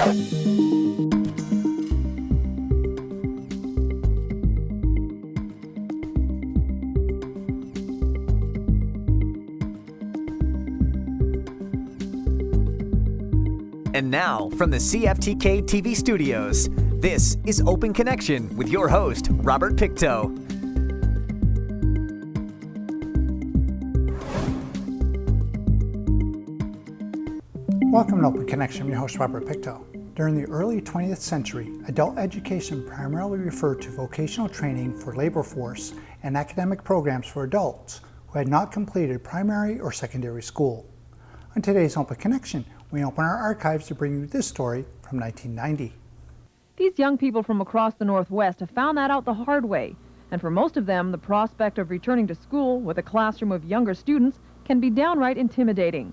And now, from the CFTK-TV studios, this is Open Connection with your host, Robert Pictou. Welcome to Open Connection. I'm your host, Robert Pictou. During the early 20th century, adult education primarily referred to vocational training for labor force and academic programs for adults who had not completed primary or secondary school. On today's Open Connection, we open our archives to bring you this story from 1990. These young people from across the Northwest have found that out the hard way, and for most of them, the prospect of returning to school with a classroom of younger students can be downright intimidating.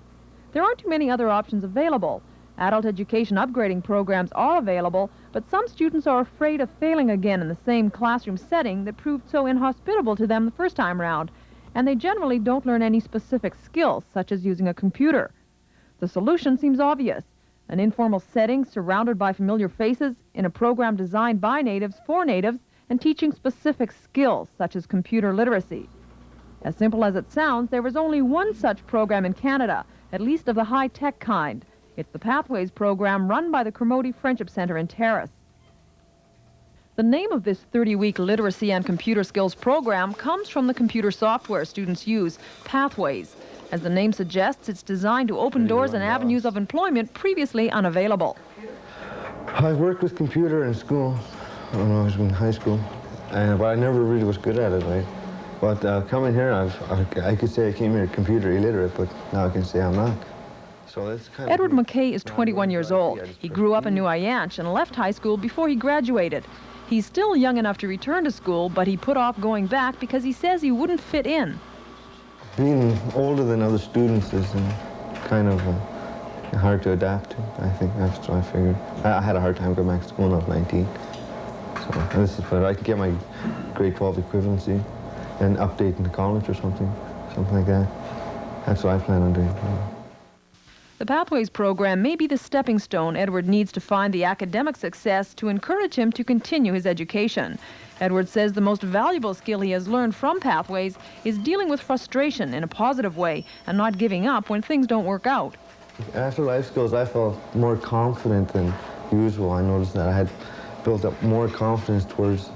There aren't too many other options available. Adult education upgrading programs are available, but some students are afraid of failing again in the same classroom setting that proved so inhospitable to them the first time round, and they generally don't learn any specific skills, such as using a computer. The solution seems obvious: an informal setting surrounded by familiar faces in a program designed by natives for natives and teaching specific skills such as computer literacy. As simple as it sounds, there is only one such program in Canada, at least of the high-tech kind. It's the Pathways program run by the Kermode Friendship Centre in Terrace. The name of this 30-week literacy and computer skills program comes from the computer software students use, Pathways. As the name suggests, it's designed to open doors and avenues of employment previously unavailable. I worked with computer in school when I was in high school, but I never really was good at it, right? But coming here, I could say I came here computer illiterate, but now I can say I'm not. So that's kind of... Edward McKay is 21 years old. He grew up in New Ayanch and left high school before he graduated. He's still young enough to return to school, but he put off going back because he says he wouldn't fit in. Being older than other students is kind of hard to adapt to, I think. That's what I figured. I had a hard time going back to school when I was 19. So this is where I could get my grade 12 equivalency and update into college or something like that. That's what I plan on doing. The Pathways program may be the stepping stone Edward needs to find the academic success to encourage him to continue his education. Edward says the most valuable skill he has learned from Pathways is dealing with frustration in a positive way and not giving up when things don't work out. After life skills, I felt more confident than usual. I noticed that I had built up more confidence towards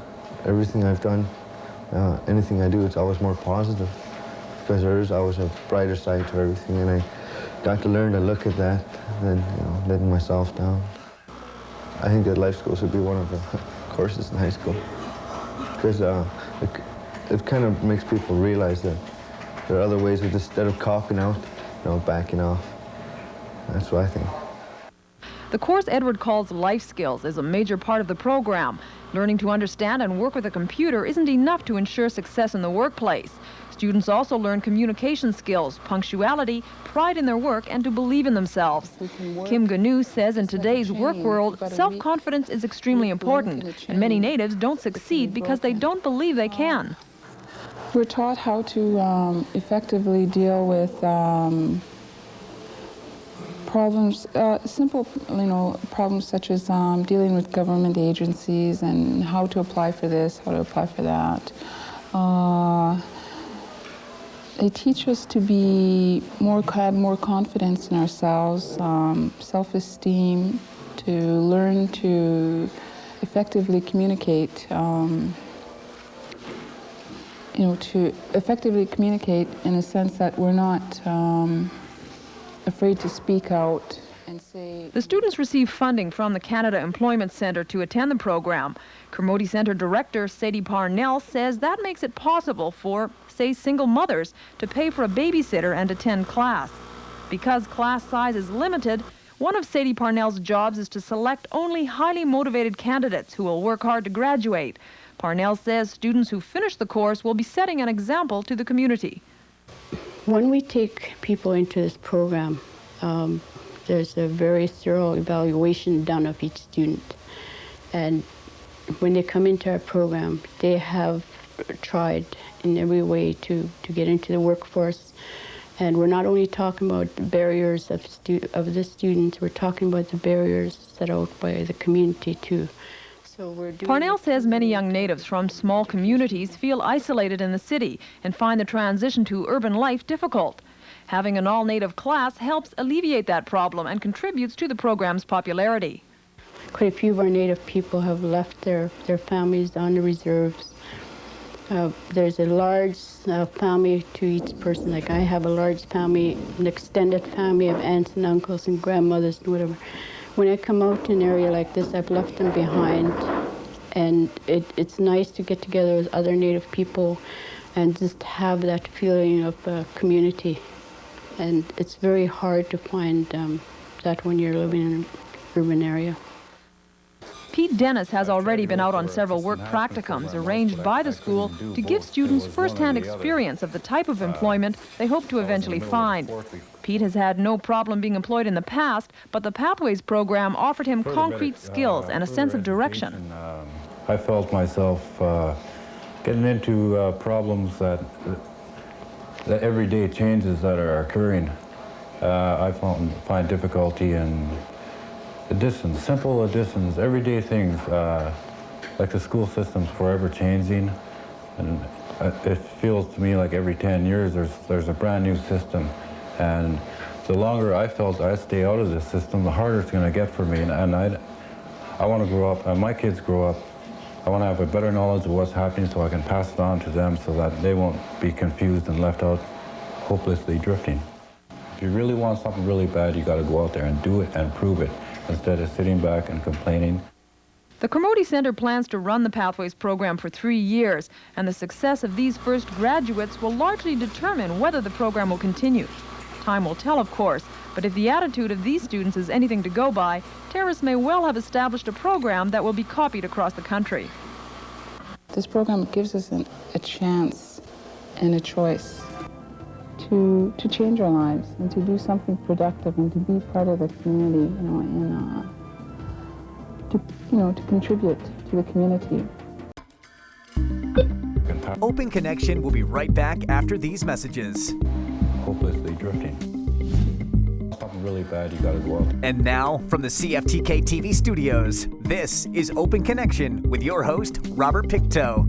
everything I've done. Anything I do, it's always more positive because there's always a brighter side to everything, and I got to learn to look at that than letting myself down. I think that life skills would be one of the courses in high school because it kind of makes people realize that there are other ways of instead of copping out, backing off. That's what I think. The course Edward calls Life Skills is a major part of the program. Learning to understand and work with a computer isn't enough to ensure success in the workplace. Students also learn communication skills, punctuality, pride in their work, and to believe in themselves. Kim Ganu says in today's work world, self-confidence is extremely important, and many natives don't succeed because they don't believe they can. We're taught how to effectively deal with problems, simple, problems such as dealing with government agencies and how to apply for this, how to apply for that. They teach us to be have more confidence in ourselves, self-esteem, to learn to effectively communicate, to effectively communicate in a sense that we're not afraid to speak out and say... The students receive funding from the Canada Employment Centre to attend the program. Kermode Centre Director Sadie Parnell says that makes it possible for, say, single mothers to pay for a babysitter and attend class. Because class size is limited, one of Sadie Parnell's jobs is to select only highly motivated candidates who will work hard to graduate. Parnell says students who finish the course will be setting an example to the community. When we take people into this program, there's a very thorough evaluation done of each student. And when they come into our program, they have tried in every way to get into the workforce And we're not only talking about the barriers of the students, we're talking about the barriers set out by the community too. So Parnell says many young natives from small communities feel isolated in the city and find the transition to urban life difficult. Having an all-native class helps alleviate that problem and contributes to the program's popularity. Quite a few of our native people have left their families on the reserves. There's a large family to each person. Like I have a large family, an extended family of aunts and uncles and grandmothers and whatever. When I come out to an area like this, I've left them behind. And it's nice to get together with other native people and just have that feeling of community. And it's very hard to find that when you're living in an urban area. Pete Dennis has already been out on several work practicums arranged by the school to give students first-hand experience of the type of employment they hope to eventually find. Pete has had no problem being employed in the past, but the Pathways program offered him concrete skills and a sense of direction. I felt myself getting into problems that everyday changes that are occurring. I find difficulty in additions, simple additions, everyday things, like the school system's forever changing, and it feels to me like every 10 years there's a brand new system, and the longer I felt I stay out of this system, the harder it's going to get for me, and I want to grow up, and my kids grow up, I want to have a better knowledge of what's happening so I can pass it on to them so that they won't be confused and left out hopelessly drifting. If you really want something really bad, you got to go out there and do it and prove it, instead of sitting back and complaining. The Cromartie Center plans to run the Pathways program for 3 years, and the success of these first graduates will largely determine whether the program will continue. Time will tell, of course, but if the attitude of these students is anything to go by, Terrace may well have established a program that will be copied across the country. This program gives us a chance and a choice to change our lives and to do something productive and to be part of the community, and to contribute to the community. Open Connection will be right back after these messages. Hopelessly drifting. Something really bad, you got to go out. And now, from the CFTK-TV studios, this is Open Connection with your host, Robert Pictou.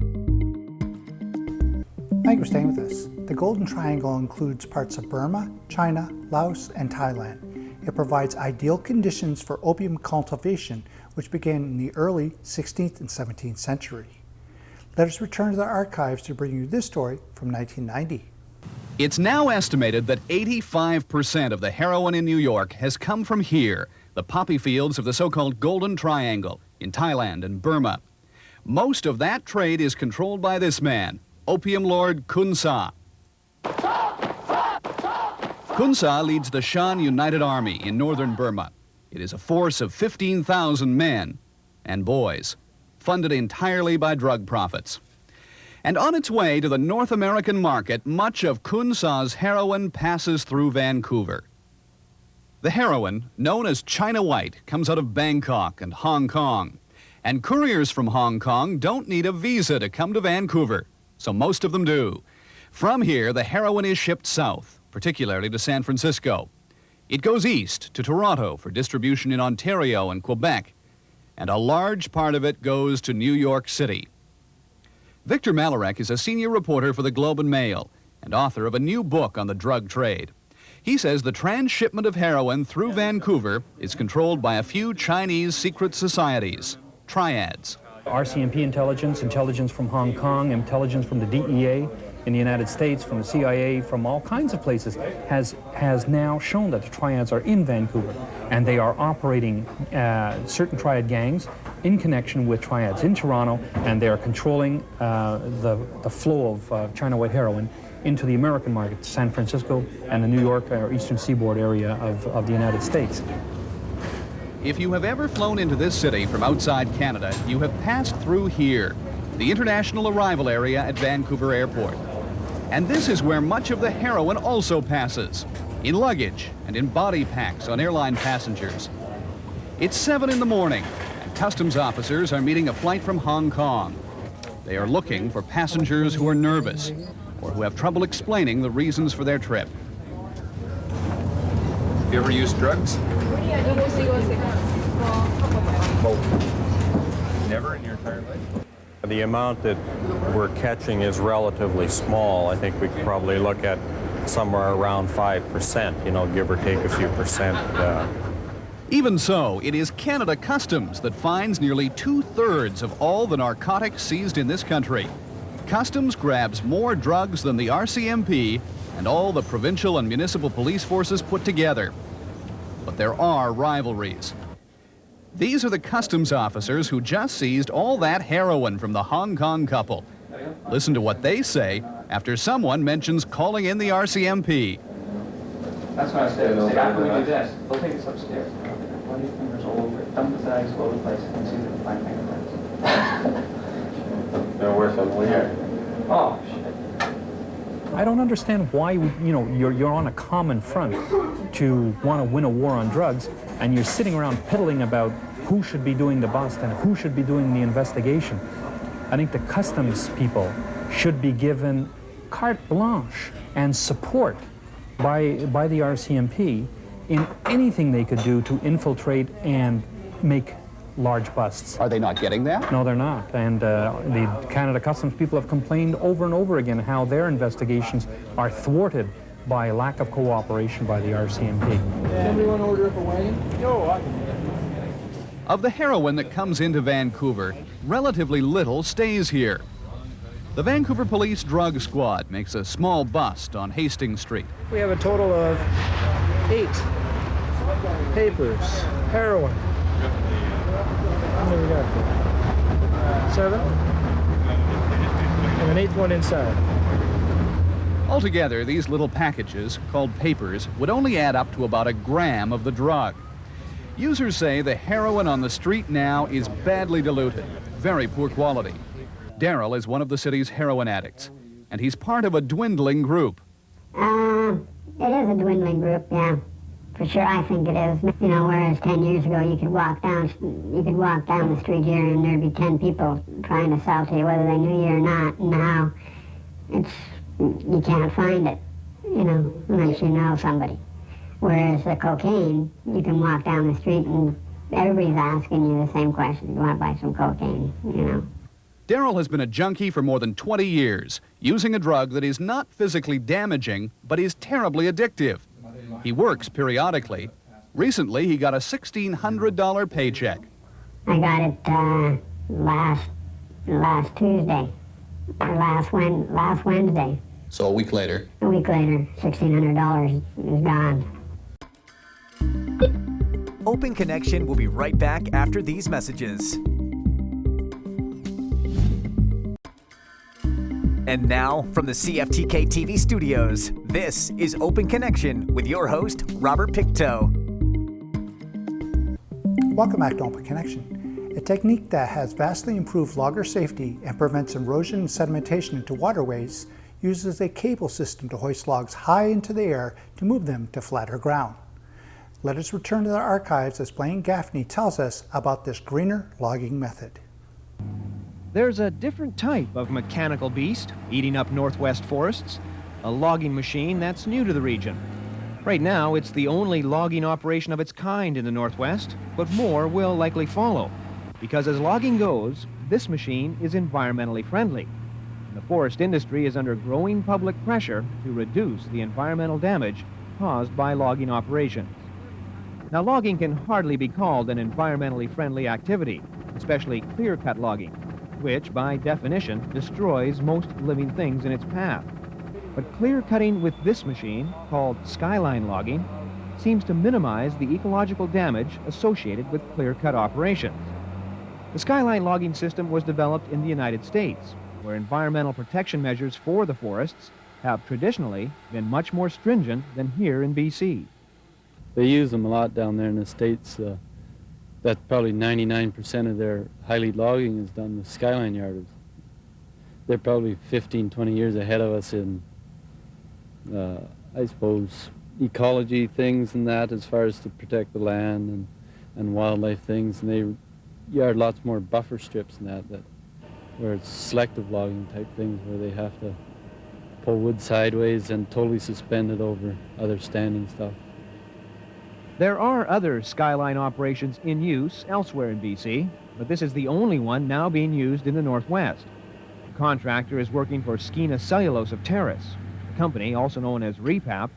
Thank you for staying with us. The Golden Triangle includes parts of Burma, China, Laos, and Thailand. It provides ideal conditions for opium cultivation, which began in the early 16th and 17th century. Let us return to the archives to bring you this story from 1990. It's now estimated that 85% of the heroin in New York has come from here, the poppy fields of the so-called Golden Triangle in Thailand and Burma. Most of that trade is controlled by this man, Opium Lord Khun Sa. Khun Sa leads the Shan United Army in northern Burma. It is a force of 15,000 men and boys, funded entirely by drug profits. And on its way to the North American market, much of Khun Sa's heroin passes through Vancouver. The heroin, known as China White, comes out of Bangkok and Hong Kong. And couriers from Hong Kong don't need a visa to come to Vancouver, so most of them do. From here, the heroin is shipped south, particularly to San Francisco. It goes east to Toronto for distribution in Ontario and Quebec, and a large part of it goes to New York City. Victor Malarek is a senior reporter for the Globe and Mail and author of a new book on the drug trade. He says the transshipment of heroin through Vancouver is controlled by a few Chinese secret societies, triads. RCMP intelligence, intelligence from Hong Kong, intelligence from the DEA in the United States, from the CIA, from all kinds of places, has now shown that the triads are in Vancouver, and they are operating certain triad gangs in connection with triads in Toronto, and they are controlling the flow of China White heroin into the American market, San Francisco and the New York or Eastern Seaboard area of the United States. If you have ever flown into this city from outside Canada, you have passed through here, the international arrival area at Vancouver Airport. And this is where much of the heroin also passes, in luggage and in body packs on airline passengers. It's 7 in the morning, and customs officers are meeting a flight from Hong Kong. They are looking for passengers who are nervous or who have trouble explaining the reasons for their trip. You ever used drugs? Never in your entire life? The amount that we're catching is relatively small. I think we could probably look at somewhere around 5%, you know, give or take a few percent. Even so, it is Canada Customs that finds nearly 2/3 of all the narcotics seized in this country. Customs grabs more drugs than the RCMP and all the provincial and municipal police forces put together. But there are rivalries. These are the customs officers who just seized all that heroin from the Hong Kong couple. Listen to what they say after someone mentions calling in the RCMP. That's what I said. After we do this, they'll take us upstairs. Run your fingers all over it. Dump the bags all over the place and see if they can find fingerprints. They're worse than we are. Oh, shit. I don't understand why, you're on a common front to want to win a war on drugs, and you're sitting around piddling about who should be doing the bust and who should be doing the investigation. I think the customs people should be given carte blanche and support by the RCMP in anything they could do to infiltrate and make large busts. Are they not getting that? No, they're not. And the Canada Customs people have complained over and over again how their investigations are thwarted by lack of cooperation by the RCMP. Somebody want to order up a wagon? No, I can. Of the heroin that comes into Vancouver, relatively little stays here. The Vancouver Police Drug Squad makes a small bust on Hastings Street. We have a total of 8 papers, heroin. How many we got there? 7? And an 8th one inside. Altogether, these little packages, called papers, would only add up to about 1 gram of the drug. Users say the heroin on the street now is badly diluted, very poor quality. Daryl is one of the city's heroin addicts, and he's part of a dwindling group. It is a dwindling group, yeah. For sure, I think it is. You know, whereas 10 years ago you could walk down the street here and there'd be 10 people trying to sell to you whether they knew you or not. Now, you can't find it, you know, unless you know somebody. Whereas the cocaine, you can walk down the street and everybody's asking you the same question. You want to buy some cocaine, you know? Daryl has been a junkie for more than 20 years, using a drug that is not physically damaging, but is terribly addictive. He works periodically. Recently, he got a $1,600 paycheck. I got it last Tuesday, or last Wednesday. So a week later? A week later, $1,600 is gone. Open Connection will be right back after these messages. And now, from the CFTK-TV studios, this is Open Connection with your host, Robert Pictou. Welcome back to Open Connection. A technique that has vastly improved logger safety and prevents erosion and sedimentation into waterways uses a cable system to hoist logs high into the air to move them to flatter ground. Let us return to the archives as Blaine Gaffney tells us about this greener logging method. There's a different type of mechanical beast eating up northwest forests, a logging machine that's new to the region. Right now, it's the only logging operation of its kind in the Northwest, but more will likely follow. Because as logging goes, this machine is environmentally friendly. The forest industry is under growing public pressure to reduce the environmental damage caused by logging operations. Now, logging can hardly be called an environmentally friendly activity, especially clear-cut logging, which, by definition, destroys most living things in its path. But clear-cutting with this machine, called Skyline Logging, seems to minimize the ecological damage associated with clear-cut operations. The Skyline Logging system was developed in the United States, where environmental protection measures for the forests have traditionally been much more stringent than here in BC. They use them a lot down there in the States. That probably 99% of their highly logging is done with Skyline yarders. They're probably 15, 20 years ahead of us in, I suppose, ecology things and that, as far as to protect the land and wildlife things. And they yard lots more buffer strips and that where it's selective logging type things, where they have to pull wood sideways and totally suspend it over other standing stuff. There are other Skyline operations in use elsewhere in BC, but this is the only one now being used in the Northwest. The contractor is working for Skeena Cellulose of Terrace. The company, also known as Repap,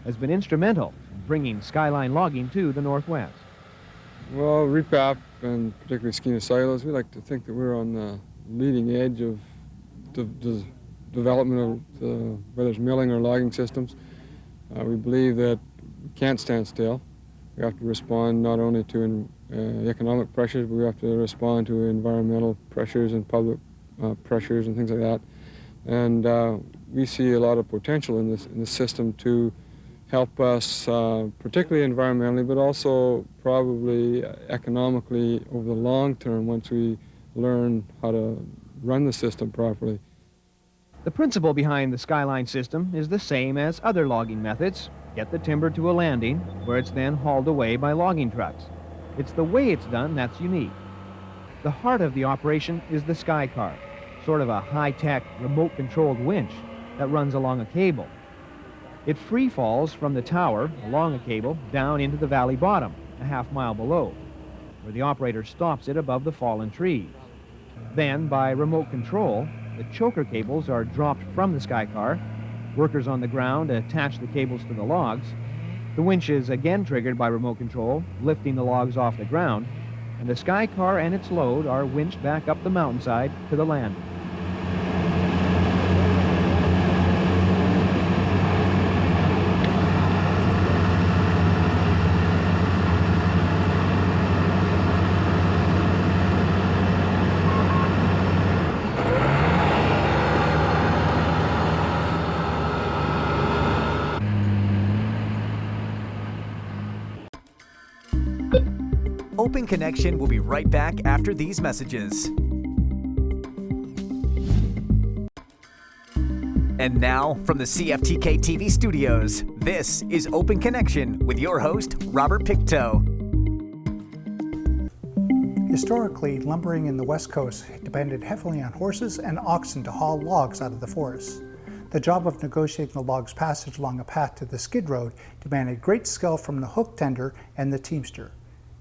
has been instrumental in bringing Skyline Logging to the Northwest. Well, Repap, and particularly Skeena Cellulose, we like to think that we're on the leading edge of the development of whether it's milling or logging systems. We believe that we can't stand still. We have to respond not only to economic pressures, but we have to respond to environmental pressures and public pressures and things like that. And we see a lot of potential in this system to help us, particularly environmentally, but also probably economically over the long term once we learn how to run the system properly. The principle behind the Skyline system is the same as other logging methods. Get the timber to a landing, where it's then hauled away by logging trucks. It's the way it's done that's unique. The heart of the operation is the Sky Car, sort of a high-tech, remote-controlled winch that runs along a cable. It free falls from the tower, along a cable, down into the valley bottom, a half-mile below, where the operator stops it above the fallen trees. Then, by remote control, the choker cables are dropped from the Sky Car. Workers on the ground attach the cables to the logs. The winch is again triggered by remote control, lifting the logs off the ground, and the Sky Car and its load are winched back up the mountainside to the landing. Open Connection will be right back after these messages. And now, from the CFTK-TV studios, this is Open Connection with your host, Robert Pictou. Historically, lumbering in the West Coast depended heavily on horses and oxen to haul logs out of the forest. The job of negotiating the log's passage along a path to the skid road demanded great skill from the hook tender and the teamster.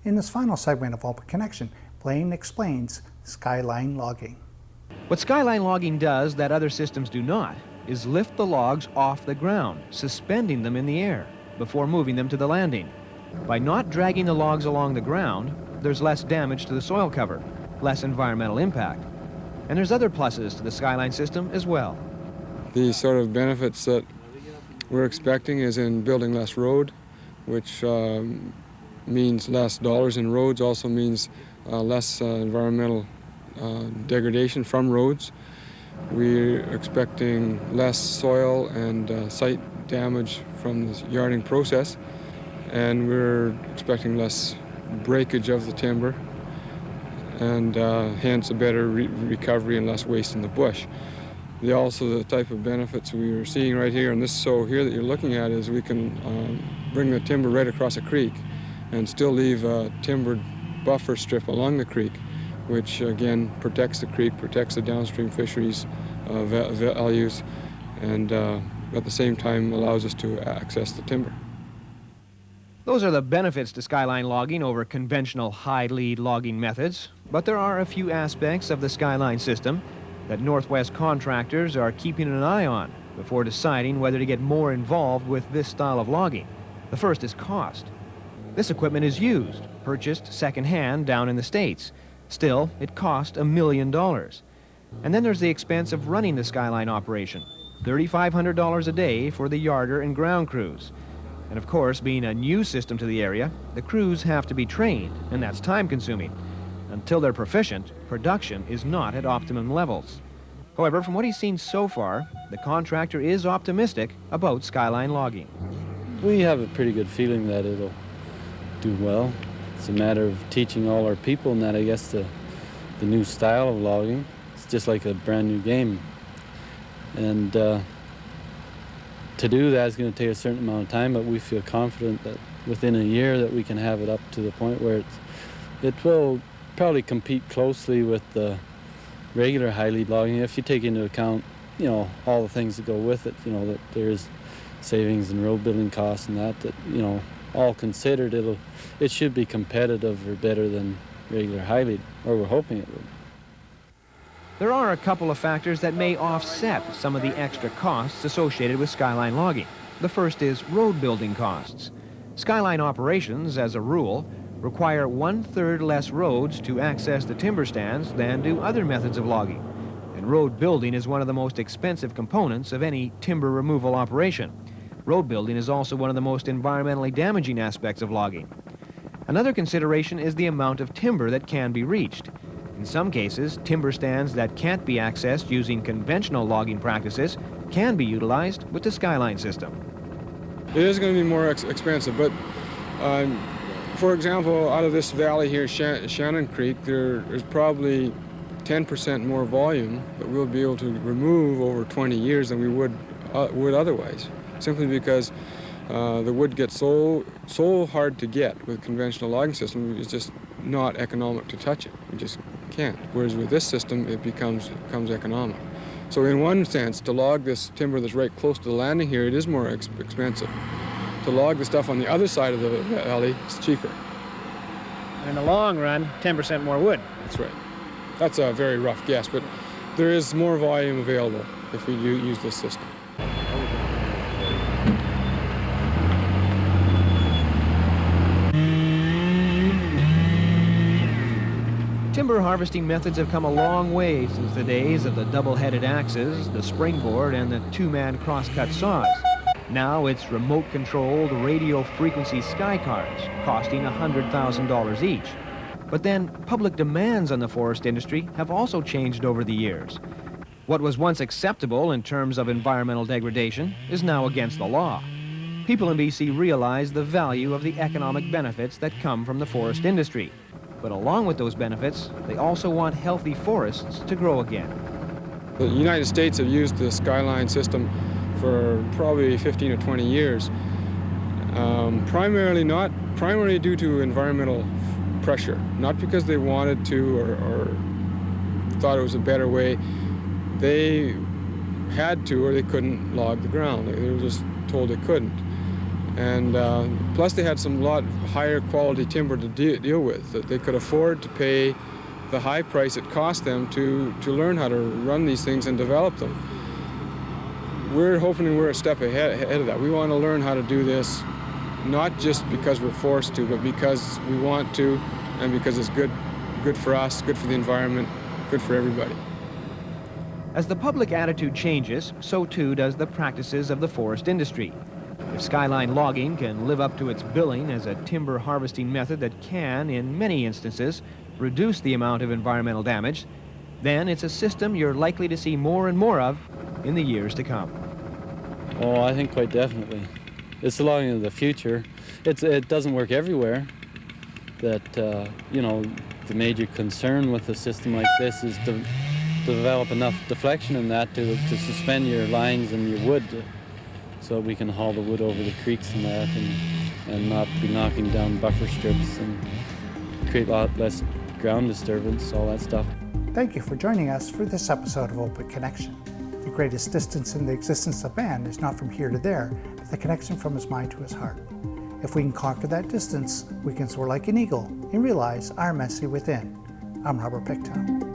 In this final segment of Open Connection, Blaine explains Skyline Logging. What Skyline Logging does that other systems do not is lift the logs off the ground, suspending them in the air before moving them to the landing. By not dragging the logs along the ground, there's less damage to the soil cover, less environmental impact. And there's other pluses to the Skyline system as well. The sort of benefits that we're expecting is in building less road, which means less dollars in roads, also means less environmental degradation from roads. We're expecting less soil and site damage from the yarding process, and we're expecting less breakage of the timber, and hence a better recovery and less waste in the bush. Also, the type of benefits we are seeing right here in this sow here that you're looking at is we can bring the timber right across a creek and still leave a timbered buffer strip along the creek, which again protects the creek, protects the downstream fisheries values, and at the same time allows us to access the timber. Those are the benefits to Skyline Logging over conventional high-lead logging methods, but there are a few aspects of the Skyline system that Northwest contractors are keeping an eye on before deciding whether to get more involved with this style of logging. The first is cost. This equipment is used, purchased second-hand down in the States. Still, it cost $1 million. And then there's the expense of running the Skyline operation, $3,500 a day for the yarder and ground crews. And of course, being a new system to the area, the crews have to be trained, and that's time-consuming. Until they're proficient, production is not at optimum levels. However, from what he's seen so far, the contractor is optimistic about Skyline Logging. We have a pretty good feeling that it'll do well. It's a matter of teaching all our people, and that I guess the new style of logging. It's just like a brand new game. And to do that is going to take a certain amount of time, but we feel confident that within a year that we can have it up to the point where it will probably compete closely with the regular high-lead logging if you take into account, all the things that go with it, that there's savings in road building costs and that all considered, it should be competitive or better than regular highly, or we're hoping it would. There are a couple of factors that may offset some of the extra costs associated with skyline logging. The first is road building costs. Skyline operations, as a rule, require 1/3 less roads to access the timber stands than do other methods of logging. And road building is one of the most expensive components of any timber removal operation. Road building is also one of the most environmentally damaging aspects of logging. Another consideration is the amount of timber that can be reached. In some cases, timber stands that can't be accessed using conventional logging practices can be utilized with the Skyline system. It is going to be more expensive, but for example, out of this valley here, Shannon Creek, there's probably 10% more volume that we'll be able to remove over 20 years than we would otherwise, simply because the wood gets so hard to get with conventional logging system. It's just not economic to touch it. We just can't. Whereas with this system, it becomes economic. So in one sense, to log this timber that's right close to the landing here, it is more expensive. To log the stuff on the other side of the valley, it's cheaper. And in the long run, 10% more wood. That's right. That's a very rough guess, but there is more volume available if we use this system. Timber harvesting methods have come a long way since the days of the double-headed axes, the springboard, and the two-man cross-cut saws. Now it's remote-controlled radio-frequency sky cars costing $100,000 each. But then public demands on the forest industry have also changed over the years. What was once acceptable in terms of environmental degradation is now against the law. People in BC realize the value of the economic benefits that come from the forest industry. But along with those benefits, they also want healthy forests to grow again. The United States have used the Skyline system for probably 15 or 20 years, primarily due to environmental pressure, not because they wanted to or thought it was a better way. They had to, or they couldn't log the ground. They were just told they couldn't. And plus they had some lot higher quality timber to deal with, that they could afford to pay the high price it cost them to learn how to run these things and develop them. We're hoping we're a step ahead of that. We want to learn how to do this, not just because we're forced to, but because we want to, and because it's good for us, good for the environment, good for everybody. As the public attitude changes, so too does the practices of the forest industry. If Skyline Logging can live up to its billing as a timber harvesting method that can, in many instances, reduce the amount of environmental damage, then it's a system you're likely to see more and more of in the years to come. Oh, I think quite definitely. It's the logging of the future. It doesn't work everywhere. That, you know, the major concern with a system like this is to develop enough deflection in that to suspend your lines and your wood, so we can haul the wood over the creeks and that, and not be knocking down buffer strips and create a lot less ground disturbance, all that stuff. Thank you for joining us for this episode of Open Connection. The greatest distance in the existence of man is not from here to there, but the connection from his mind to his heart. If we can conquer that distance, we can soar like an eagle and realize our immensity within. I'm Robert Pictou.